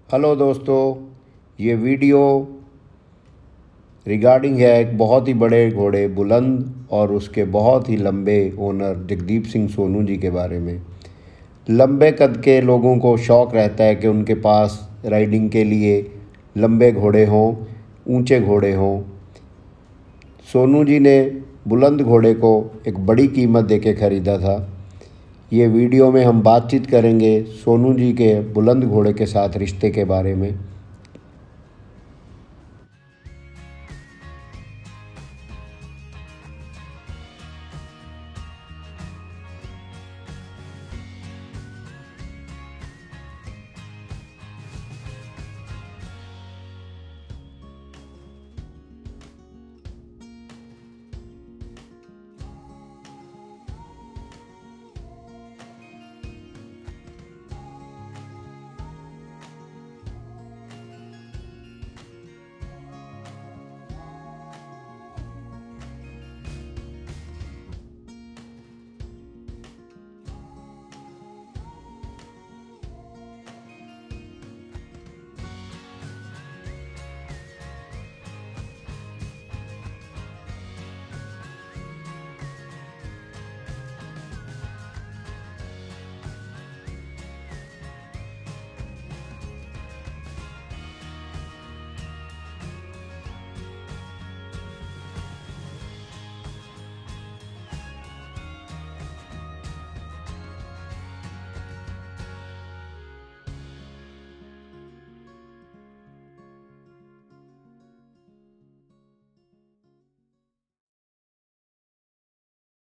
Hello दोस्तों, ये video regarding है एक बहुत ही बड़े घोड़े बुलंद और उसके बहुत ही लंबे ओनर जगदीप सिंह सोनू जी के बारे में। लंबे कद के लोगों को शौक़ रहता है कि उनके पास राइडिंग के लिए लंबे घोड़े हों, ऊंचे घोड़े हों। सोनू जी ने बुलंद घोड़े को एक बड़ी कीमत देके ख़रीदा था। ये वीडियो में हम बातचीत करेंगे सोनू जी के बुलंद घोड़े के साथ रिश्ते के बारे में।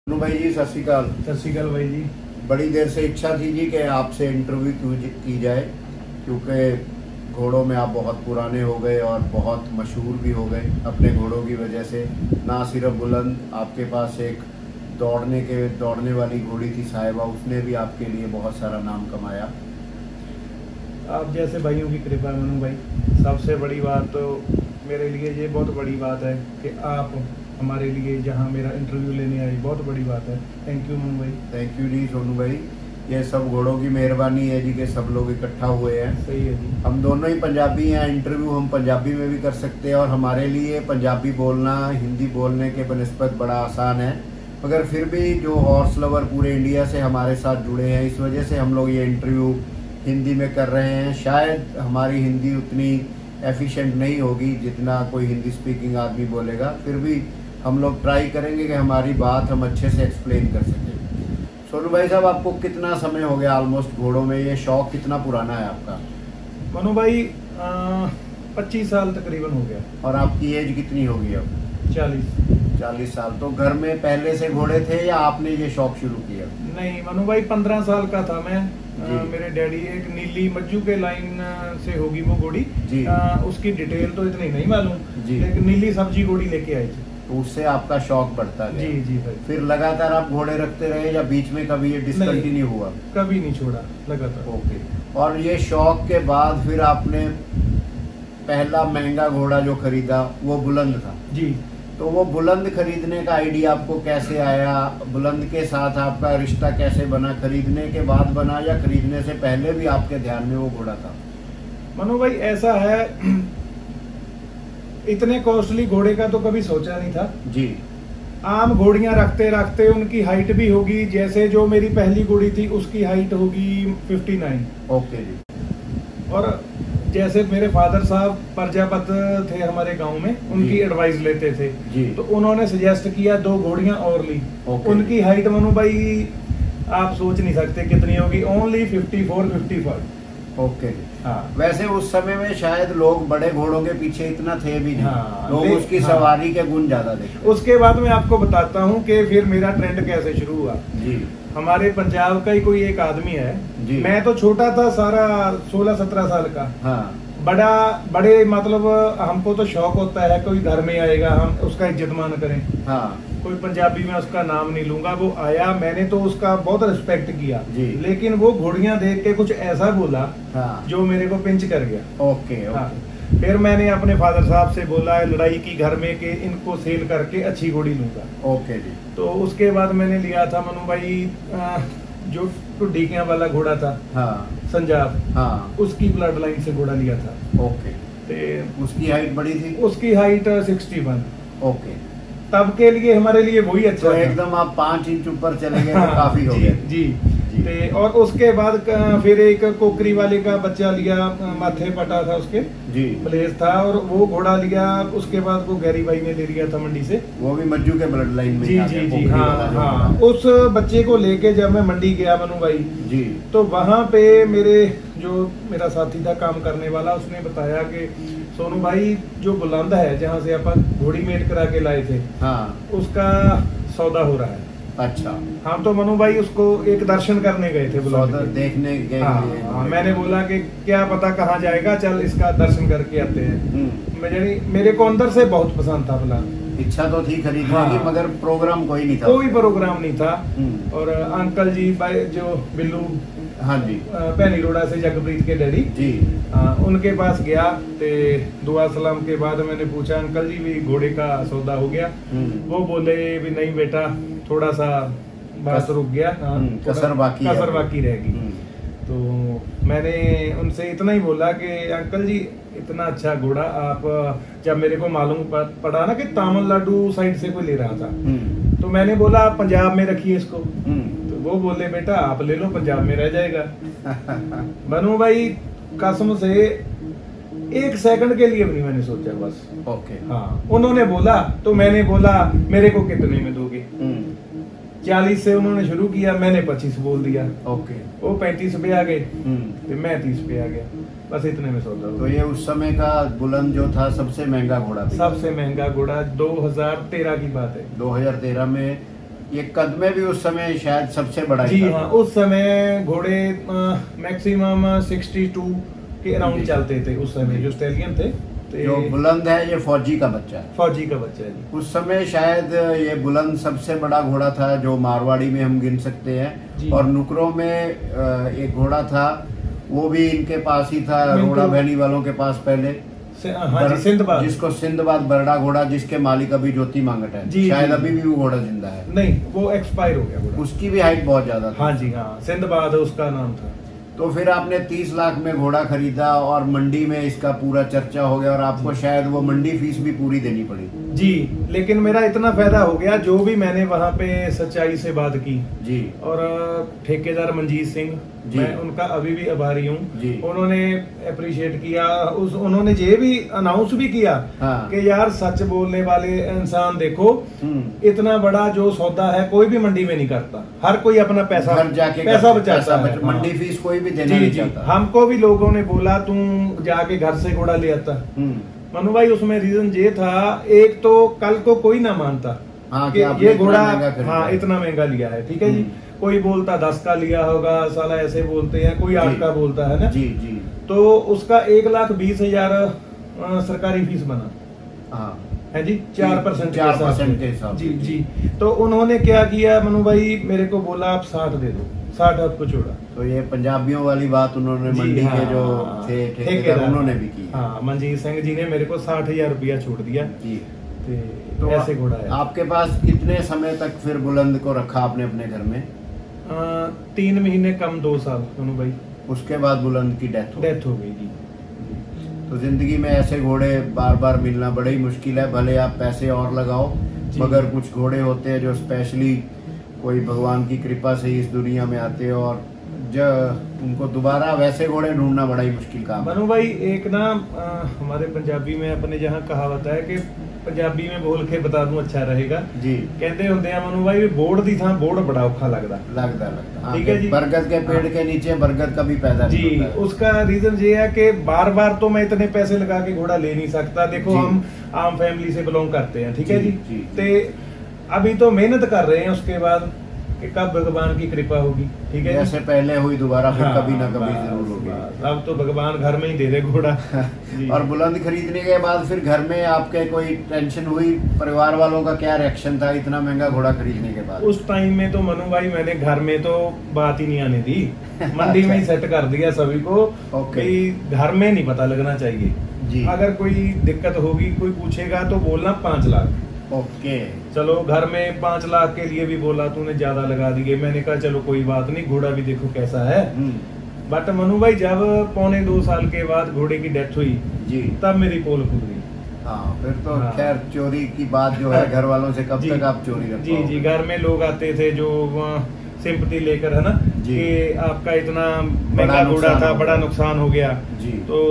सोनू भाई जी, सत श्री अकाल। सत श्री अकाल भाई जी। बड़ी देर से इच्छा थी जी कि आपसे इंटरव्यू की जाए, क्योंकि घोड़ों में आप बहुत पुराने हो गए और बहुत मशहूर भी हो गए अपने घोड़ों की वजह से। ना सिर्फ बुलंद, आपके पास एक दौड़ने वाली घोड़ी थी साहिबा, उसने भी आपके लिए बहुत सारा नाम कमाया। आप जैसे भाइयों की कृपा है मनु भाई। सबसे बड़ी बात तो मेरे लिए ये बहुत बड़ी बात है कि आप हमारे लिए जहाँ मेरा इंटरव्यू लेने आए, बहुत बड़ी बात है। थैंक यू मनु भाई। थैंक यू जी सोनू भाई। ये सब घोड़ों की मेहरबानी है जी कि सब लोग इकट्ठा हुए हैं। सही है जी। हम दोनों ही पंजाबी हैं, इंटरव्यू हम पंजाबी में भी कर सकते हैं और हमारे लिए पंजाबी बोलना हिंदी बोलने के बनिस्बत बड़ा आसान है। मगर फिर भी जो हॉर्स लवर पूरे इंडिया से हमारे साथ जुड़े हैं, इस वजह से हम लोग ये इंटरव्यू हिंदी में कर रहे हैं। शायद हमारी हिंदी उतनी एफिशिएंट नहीं होगी जितना कोई हिंदी स्पीकिंग आदमी बोलेगा, फिर भी हम लोग ट्राई करेंगे कि हमारी बात हम अच्छे से एक्सप्लेन कर सकें। सोनू भाई साहब, आपको कितना समय हो गया ऑलमोस्ट घोड़ों में? ये शौक कितना पुराना है आपका? मनु भाई 25 साल तकरीबन हो गया। और आपकी एज कितनी होगी अब? 40 साल। तो घर में पहले से घोड़े थे या आपने ये शौक शुरू किया? नहीं मनु भाई, 15 साल का था मैं। मेरे डैडी एक नीली मज्जू के लाइन से होगी वो घोड़ी, उसकी डिटेल तो इतनी नहीं मालूम, लेकिन नीली सब्जी घोड़ी लेके आई थी, तो उससे आपका शौक बढ़ता गया। जी जी भाई। फिर लगातार आप घोड़े रखते रहे या बीच में कभी ये डिसकंटिन्यू हुआ? कभी नहीं छोड़ा, लगातार। ओके। और ये शौक के बाद फिर आपने पहला महंगा घोड़ा जो खरीदा वो बुलंद था जी। तो वो बुलंद खरीदने का आइडिया आपको कैसे आया? बुलंद के साथ आपका रिश्ता कैसे बना? खरीदने के बाद बना या खरीदने से पहले भी आपके ध्यान में वो घोड़ा था? मनु भाई ऐसा है, इतने कॉस्टली घोड़े का तो कभी सोचा नहीं था जी। आम घोड़ियां रखते रखते उनकी हाइट भी होगी, जैसे जो मेरी पहली घोड़ी थी उसकी हाइट होगी 59। ओके जी। और जैसे मेरे फादर साहब प्रजापत थे हमारे गांव में, उनकी एडवाइस लेते थे जी। तो उन्होंने सजेस्ट किया 2 घोड़ियां और ली। उनकी हाइट मनु भाई आप सोच नहीं सकते कितनी होगी, ओनली 54-55। ओके जी। हाँ। वैसे उस समय में शायद लोग बड़े घोड़ों के पीछे इतना थे भी नहीं। हाँ, लोग उसकी सवारी के गुण ज्यादा देखते। उसके बाद मैं आपको बताता हूँ कि फिर मेरा ट्रेंड कैसे शुरू हुआ जी। हमारे पंजाब का ही कोई एक आदमी है जी। मैं तो छोटा था, सारा 16-17 साल का। हाँ। बड़े मतलब हमको तो शौक होता है कोई घर में आएगा हम उसका इज्जत मान करें। हाँ। कोई पंजाबी में उसका नाम नहीं लूंगा, वो आया, मैंने तो उसका बहुत रिस्पेक्ट किया जी। लेकिन वो घोड़ियां देख के कुछ ऐसा बोला हाँ। जो मेरे को पिंच कर गया। ओके। हाँ। फिर मैंने अपने फादर साहब से बोला लड़ाई की घर में कि इनको सेल करके अच्छी घोड़ी लूंगा। ओके जी। तो उसके बाद मैंने लिया था मनु भाई जो ढीकियां वाला घोड़ा था, हाँ संजाब, हाँ, उसकी ब्लड लाइन से घोड़ा लिया था। ओके। ते उसकी हाइट बड़ी थी? उसकी हाइट 61। ओके। तब के लिए हमारे लिए वही अच्छा तो था। एकदम आप 5 इंच ऊपर चले गए तो काफी हो गया। जी ते और उसके बाद फिर एक कोकरी वाले का बच्चा लिया, माथे पटा था उसके, जी प्लेस था, और वो घोड़ा लिया। उसके बाद वो गैरी भाई ने ले लिया था मंडी से, वो भी मज्जू के ब्लड लाइन में। जी जी जी, हाँ हाँ। उस बच्चे को लेके जब मैं मंडी गया मनु भाई जी, तो वहां पे मेरा साथी था काम करने वाला, उसने बताया कि सोनू भाई जो बुलंद है जहाँ से अपन घोड़ी मेट करा के लाए थे, हाँ, उसका सौदा हो रहा है। अच्छा। हम तो मनु भाई उसको एक दर्शन करने गए थे, बुलंद के। देखने गए। हाँ, मैंने बोला कि क्या पता कहाँ जाएगा, चल इसका दर्शन करके आते हैं। मेरे को अंदर से बहुत पसंद था बुलंद, इच्छा तो थी खरीदने की, हाँ, मगर प्रोग्राम कोई नहीं था। कोई प्रोग्राम नहीं था। और अंकल जी भाई जो बिल्लू, हाँ जी, भैनी रोड़ा से जगप्रीत के डैडी जी, उनके पास गया ते दुआ सलाम के बाद मैंने पूछा अंकल जी भी घोड़े का सौदा हो गया? वो बोले भी नहीं बेटा, थोड़ा सा बात रुक गया, कसर बाकी रहेगी। तो मैंने उनसे इतना ही बोला कि अंकल जी इतना अच्छा घोड़ा आप, जब मेरे को मालूम पड़ा ना कि तमिलनाडु साइड से कोई ले रहा था, तो मैंने बोला आप पंजाब में रखिए इसको। तो वो बोले बेटा आप ले लो, पंजाब में रह जाएगा। मनु भाई कसम से 1 सेकंड के लिए भी नहीं मैंने सोचा, बस ओके। हाँ, उन्होंने बोला तो मैंने बोला मेरे को कितने में दोगे? 40 से उन्होंने शुरू किया, मैंने 25 बोल दिया। ओके। वो 35 पे आ गए, फिर मैं 30 पे आ गया, बस इतने में सौदा हो। तो ये उस समय का बुलंद जो था सबसे महंगा घोड़ा था। सबसे महंगा घोड़ा 2013 की बात है। 2013 में ये कद में भी उस समय शायद सबसे बड़ा जी हाँ, उस समय घोड़े मैक्सिमम 62 के अराउंड चलते थे उस समय, जो स्टैलियन थे। जो बुलंद है ये फौजी का बच्चा है। फौजी का बच्चा है। उस समय शायद ये बुलंद सबसे बड़ा घोड़ा था जो मारवाड़ी में हम गिन सकते हैं। और नुकरों में एक घोड़ा था, वो भी इनके पास ही था, रोड़ा बहनी वालों के पास पहले। हाँ जी, सिंधबाद, जिसको सिंधबाद बरड़ा घोड़ा, जिसके मालिक अभी ज्योति मांगट है। शायद अभी भी वो घोड़ा जिंदा है। नहीं, वो एक्सपायर हो गया घोड़ा। उसकी भी हाइट बहुत ज्यादा थी। हाँ जी हाँ, सिंधबाद उसका नाम था। तो फिर आपने 30 लाख में घोड़ा खरीदा और मंडी में इसका पूरा चर्चा हो गया, और आपको शायद वो मंडी फीस भी पूरी देनी पड़ी। जी, लेकिन मेरा इतना फायदा हो गया, जो भी मैंने वहाँ पे सच्चाई से बात की जी, और ठेकेदार मंजीत सिंह, मैं उनका अभी भी आभारी हूँ। उन्होंने अप्रिशिएट किया, उन्होंने ये भी अनाउंस भी किया कि यार सच बोलने वाले इंसान देखो, इतना बड़ा जो सौदा है कोई भी मंडी में नहीं करता, हर कोई अपना पैसा बचाता है, मंडी फीस कोई भी देना नहीं चाहता। हमको भी लोगों ने बोला तुम जाके घर से घोड़ा ले आता। मनु भाई उसमें रीजन ये था, एक तो कल को कोई ना मानता कि ये घोड़ा हाँ इतना महंगा लिया है, ठीक है जी। कोई बोलता 10 का लिया होगा, साला ऐसे बोलते हैं, कोई 8 का बोलता है ना जी जी। तो उसका 1,20,000 सरकारी फीस बना है जी, 4% के हिसाब जी जी। तो उन्होंने क्या किया मनु भाई, मेरे को बोला आप 60 दे दो, 60 आपको छोड़ा। तो ये पंजाबियों वाली बात उन्होंने मंडी के जो थे ठेकेदार उन्होंने भी की। हाँ, मंजीत सिंह जी ने मेरे को 60,000 रुपया छोड़ दिया जी। तो ऐसे घोड़ा है। आपके पास कितने समय तक फिर बुलंद को रखा आपने अपने घर में? 3 महीने कम 2 साल मनु भाई। उसके बाद बुलंद की डेथ हो गई जी। तो जिंदगी में ऐसे घोड़े बार बार मिलना बड़ा ही मुश्किल है, भले आप पैसे और लगाओ, मगर कुछ घोड़े होते हैं जो स्पेशली कोई भगवान की कृपा से इस दुनिया में आते हैं, और जब उनको दोबारा वैसे घोड़े ढूंढना बड़ा ही मुश्किल काम है। मनु भाई एक ना हमारे पंजाबी में अपने जहाँ कहावत है कि पंजाबी में बोल के बता दूं अच्छा रहेगा जी। कहते होंगे मनु भाई बोर्ड दी था बोर्ड बड़ा औखा लगता ठीक है जी। बरगद के पेड़ के नीचे बरगद कभी पैदा नहीं होता है। उसका रीजन ये है कि बार बार तो मैं इतने पैसे लगा के घोड़ा ले नहीं सकता। देखो हम आम फैमिली से बिलोंग करते हैं, ठीक है जी। तो अभी तो मेहनत कर रहे हैं, उसके बाद कि कब भगवान की कृपा होगी, ठीक है। जैसे पहले हुई दोबारा फिर कभी ना कभी जरूर होगी। अब तो भगवान घर में ही दे दे घोड़ा। और बुलंद खरीदने के बाद फिर घर में आपके कोई टेंशन हुई? परिवार वालों का क्या रिएक्शन था इतना महंगा घोड़ा खरीदने के बाद? उस टाइम में तो मनु भाई मैंने घर में तो बात ही नहीं आने दी, मंडी में ही सेट कर दिया सभी को कि घर में नहीं पता लगना चाहिए जी। अगर कोई दिक्कत होगी, कोई पूछेगा तो बोलना 5 लाख। ओके, चलो घर में 5 लाख के लिए भी बोला, तूने ज्यादा लगा दिए। मैंने कहा चलो कोई बात नहीं, घोड़ा भी देखो कैसा है। बट मनु भाई जब 1.25 साल के बाद घोड़े की डेथ हुई जी, तब मेरी पोल खुल गई। हाँ, फिर तो खैर चोरी की बात जो है घर वालों से कब तक आप चोरी रख जी जी, घर में लोग आते थे जो सिंपैथी लेकर, है ना, कि आपका इतना महंगा घोड़ा था, बड़ा नुकसान हो गया जी। तो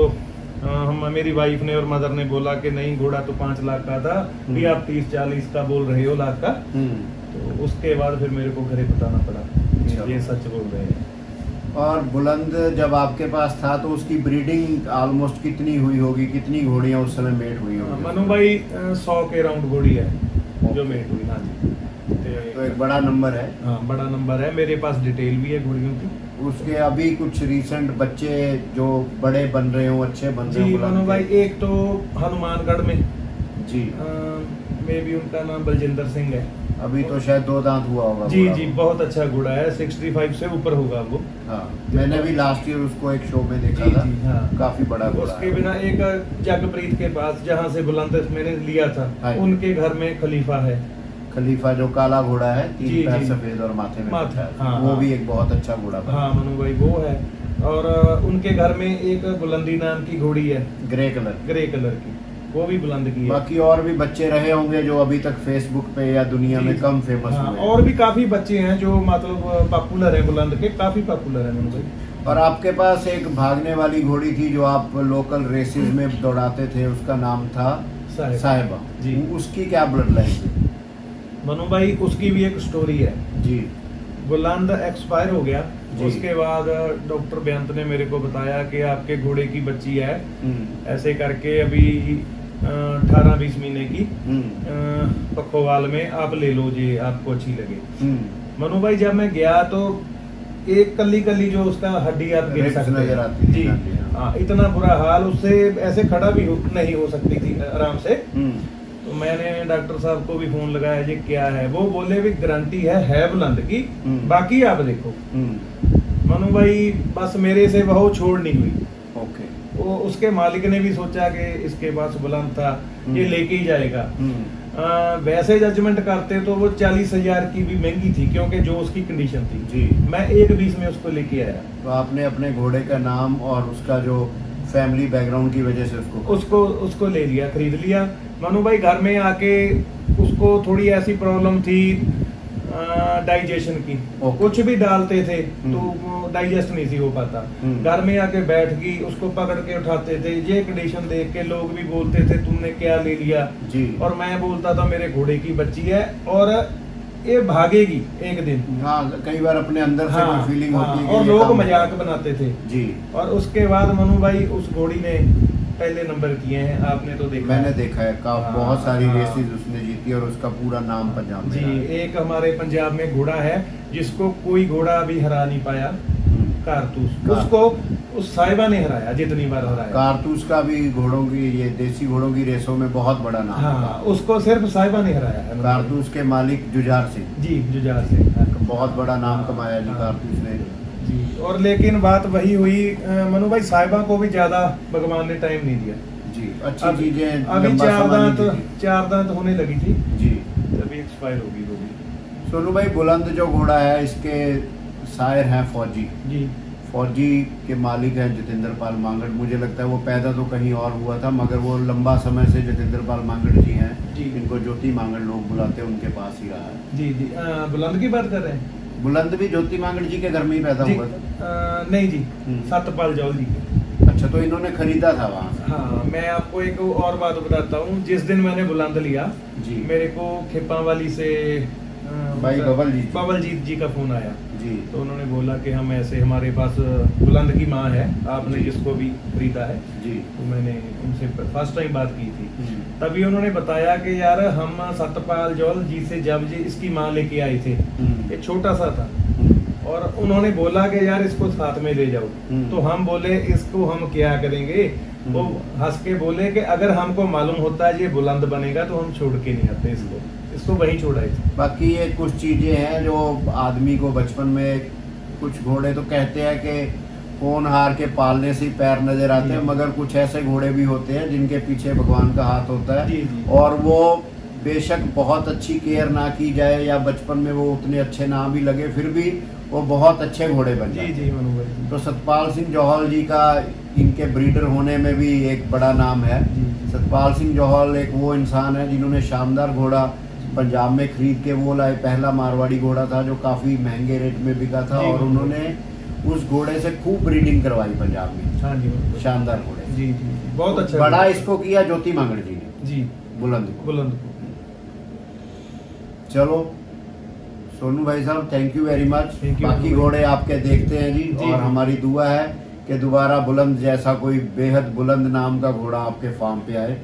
हम मेरी वाइफ ने और मदर ने बोला कि नहीं, घोड़ा तो 5 लाख का था, भी आप 30-40 का बोल रहे हो लाख का। तो उसके बाद फिर मेरे को घरे बताना पड़ा ये सच बोल रहे हैं। और बुलंद जब आपके पास था तो उसकी ब्रीडिंग ऑलमोस्ट कितनी हुई होगी, कितनी घोड़ियां उस समय मेट हुई होगी? मनु भाई 100 के राउंड घोड़ी है जो मेट हुई। हाँ जी, तो एक बड़ा नंबर है। हाँ, बड़ा नंबर है। मेरे पास डिटेल भी है घोड़ियों की। उसके अभी कुछ रिसेंट बच्चे जो बड़े बन रहे हो, अच्छे बन रहे हो मनु भाई? एक तो हनुमानगढ़ में जी, मे भी उनका नाम बलजिंदर सिंह है। अभी तो शायद 2 दांत हुआ होगा। जी जी, बहुत अच्छा घोड़ा है, 65 से ऊपर होगा वो। हाँ, मैंने भी लास्ट ईयर उसको एक शो में देखा था। हाँ, काफी बड़ा घोड़ा। उसके बिना एक जगप्रीत के पास जहाँ से बुलंद मैंने लिया था, उनके घर में खलीफा है। खलीफा जो काला घोड़ा है, 3 पैर सफेद और माथे में हाँ, वो भी एक बहुत अच्छा घोड़ा। हाँ मनु भाई, वो है। और उनके घर में एक बुलंदी नाम की घोड़ी है, ग्रे कलर की, वो भी बुलंद की है। बाकी और भी बच्चे रहे होंगे जो अभी तक फेसबुक पे या दुनिया में कम फेमस हुए। और भी काफी बच्चे हैं जो मतलब पॉपुलर है, बुलंद के काफी पॉपुलर है मनु भाई। और आपके पास एक भागने वाली घोड़ी थी जो आप लोकल रेसेस में दौड़ाते थे, उसका नाम था साहिबा जी। उसकी क्या ब्लड लाइन थी मनु भाई? उसकी भी एक स्टोरी है जी। बुलंद एक्सपायर हो गया, उसके बाद डॉक्टर बेअंत ने मेरे को बताया कि आपके घोड़े की बच्ची है, ऐसे करके अभी 18-20 महीने की पखोवाल में, आप ले लो जी, आपको अच्छी लगे। मनु भाई जब मैं गया तो एक कली जो उसका हड्डी आप गिर सकते हैं जी। हाँ, इतना बुरा हाल, उससे ऐसे खड़ा भी नहीं हो सकती थी आराम से। तो मैंने डॉक्टर साहब को भी फोन लगाया, जी क्या है? वो बोले भी गारंटी है बुलंद की, बाकी आप देखो। मनु भाई बस मेरे से वो छोड़ नहीं हुई। ओके। वो उसके मालिक ने भी सोचा कि इसके पास बुलंद था, ये लेके ही जाएगा। वैसे जजमेंट करते तो वो 40,000 की भी महंगी थी, क्योंकि जो उसकी कंडीशन थी जी। मैं 1.20 में उसको लेके आया। तो आपने अपने घोड़े का नाम और उसका जो फैमिली बैकग्राउंड की वजह से उसको ले लिया, खरीद लिया। मनु भाई घर में आके उसको थोड़ी ऐसी प्रॉब्लम थी डाइजेशन की, कुछ भी डालते थे तो डाइजेस्ट नहीं थी हो पाता। घर में आके बैठ गई, उसको पकड़ के उठाते थे। ये कंडीशन देख के लोग भी बोलते थे तुमने क्या ले लिया जी। और मैं बोलता था मेरे घोड़े की बच्ची है और ये भागेगी एक दिन। हाँ, कई बार अपने अंदर से कोई फीलिंग होती है और लोग मजाक बनाते थे जी। और उसके बाद मनु भाई उस घोड़ी ने पहले नंबर किए हैं, आपने तो देखा। मैंने देखा है, बहुत सारी रेसेस उसने जीती और उसका पूरा नाम पंजाब में जी। एक हमारे पंजाब में घोड़ा है जिसको कोई घोड़ा अभी हरा नहीं पाया, कारतूस। उसको उस साहिबा ने हराया, जितनी बार हराया। कारतूस का भी घोड़ों की, ये देसी घोड़ों की रेसों में बहुत बड़ा नाम। हाँ, उसको सिर्फ साहिबा ने हराया है। कारतूस के मालिक जुजार सिंह जी, जुजार सिंह बहुत बड़ा नाम कमाया जी कारतूस ने जी। और लेकिन बात वही हुई मनु भाई, साहिबा को भी ज्यादा भगवान ने टाइम नहीं दिया जी। अच्छी चीजें अभी 4 दांत होने लगी थी जी, तभी एक्सपायर होगी वो भी। सोनू भाई, बुलंद जो घोड़ा है इसके शायर हैं फौजी जी। फौजी के मालिक हैं जतेंद्र पाल मांगड़। मुझे लगता है वो पैदा तो कहीं और हुआ था, मगर वो लंबा समय से जतेंद्र पाल मांगड़ जी हैं जी। इनको ज्योति मांगड़ लोग बुलाते हैं, उनके पास ही रहा है जी जी। बुलंद की बात कर रहे हैं? बुलंद भी ज्योति मांगड़ जी के घर में ही पैदा हुआ था? नहीं जी, सतपाल जौल जी। अच्छा, तो इन्होंने खरीदा था वहाँ? हाँ, मैं आपको एक और बात बताता हूँ। जिस दिन मैंने बुलंद लिया जी, मेरे को खेपावाली से भाई बबलजीत जी का फोन आया जी। तो उन्होंने बोला कि हम ऐसे, हमारे पास बुलंद की माँ है, आपने जिसको भी खरीदा है जी। तो मैंने उनसे फर्स्ट टाइम बात की थी, तभी उन्होंने बताया कि यार हम सतपाल जौल जी से जब जी इसकी माँ लेके आए थे, ये छोटा सा था, और उन्होंने बोला कि यार इसको साथ में ले जाओ। तो हम बोले इसको हम क्या करेंगे? वो हंस के बोले कि अगर हमको मालूम होता है ये बुलंद बनेगा तो हम छोड़ के नहीं आते इसको वहीं छोड़ाए थे। बाकी ये कुछ चीजें हैं जो आदमी को बचपन में, कुछ घोड़े तो कहते हैं कि होनहार के पालने से पैर नजर आते हैं, मगर कुछ ऐसे घोड़े भी होते हैं जिनके पीछे भगवान का हाथ होता है और वो बेशक बहुत अच्छी केयर ना की जाए या बचपन में वो उतने अच्छे ना भी लगे, फिर भी वो बहुत अच्छे घोड़े बन जाते। जी मनु भाई। तो सतपाल सिंह जौहल जी का इनके ब्रीडर होने में भी एक बड़ा नाम है। सतपाल सिंह जौहल एक वो इंसान है जिन्होंने शानदार घोड़ा पंजाब में खरीद के वो लाए। पहला मारवाड़ी घोड़ा था जो काफ़ी महंगे रेट में बिका था, और उन्होंने उस घोड़े से खूब ब्रीडिंग करवाई पंजाब में। हाँ जी, शानदार घोड़े। जी बहुत अच्छा। बड़ा इसको किया ज्योति मांगड़ जी ने जी, बुलंद। चलो सोनू भाई साहब, थैंक यू वेरी मच। बाकी घोड़े आपके देखते हैं जी, और हमारी दुआ है कि दोबारा बुलंद जैसा कोई बेहद बुलंद नाम का घोड़ा आपके फार्म पे आए।